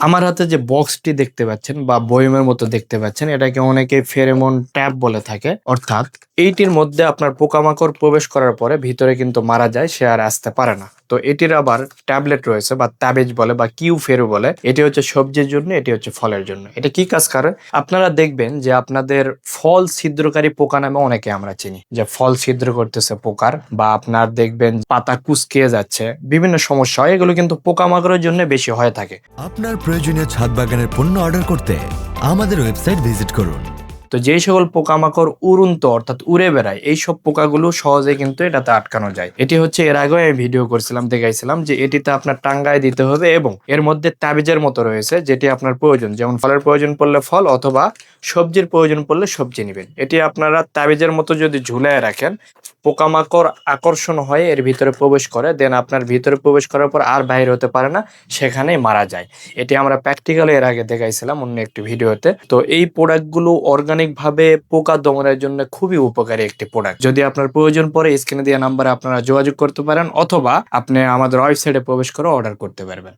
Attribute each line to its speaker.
Speaker 1: আমার হাতে যে বক্সটি দেখতে পাচ্ছেন বা বয়মের মতো দেখতে পাচ্ছেন, এটাকে অনেকে ফেরোমন ট্র্যাপ বলে থাকে। অর্থাৎ এইটির মধ্যে আপনার পোকামাকড় প্রবেশ করার পরে ভিতরে কিন্তু মারা যায়, সে আর আসতে পারে না। তো এটির আবার ট্যাবলেট রয়েছে বা তাবিজ বলে বা কিউ ফেরু বলে। এটি হচ্ছে সবজির জন্য, এটি হচ্ছে ফলের জন্য। এটা কি কাজ করে? আপনারা দেখবেন যে আপনাদের ফল ছিদ্রকারী পোকা নামে অনেকে আমরা চিনি, যে ফল ছিদ্র করতেছে পোকার, বা আপনার দেখবেন পাতা কুঁচকে যাচ্ছে, বিভিন্ন সমস্যা হয়, এগুলো কিন্তু পোকামাকড়ের জন্য বেশি হয়ে থাকে।
Speaker 2: আপনার প্রয়োজনীয় ছাদ বাগানের পণ্য অর্ডার করতে আমাদের ওয়েবসাইট ভিজিট করুন।
Speaker 1: তো যেই সকল পোকামাকড় উড়ন্ত অর্থাৎ উড়ে বেড়ায়, এইসব পোকাগুলো সহজে কিন্তু এটাতে আটকানো যায়। এটি হচ্ছে এর আগেও আমি ভিডিও করছিলাম, দেখাইছিলাম যে এটিতে আপনার টাঙ্গায় দিতে হবে এবং এর মধ্যে তাবিজের মতো রয়েছে, যেটি আপনার প্রয়োজন, যেমন ফলের প্রয়োজন পড়লে ফল অথবা সবজির প্রয়োজন পড়লে সবজি নেবেন। এটি আপনারা তাবিজের মতো যদি ঝুলায় রাখেন, পোকামাকড় আকর্ষণ হয়ে এর ভিতরে প্রবেশ করে, দেন আপনার ভিতরে প্রবেশ করার পর আর বাইরে হতে পারে না, সেখানেই মারা যায়। এটি আমরা প্র্যাকটিক্যালি এর আগে দেখাইছিলাম অন্য একটি ভিডিওতে। তো এই প্রোডাক্টগুলো অর্গানিক ভাবে পোকা দমনের জন্য খুবই উপকারী একটি প্রোডাক্ট। যদি আপনার প্রয়োজন পড়ে, স্ক্রিনে দেওয়া নাম্বারে আপনারা যোগাযোগ করতে পারেন অথবা আপনি আমাদের ওয়েবসাইটে প্রবেশ করে অর্ডার করতে পারবেন।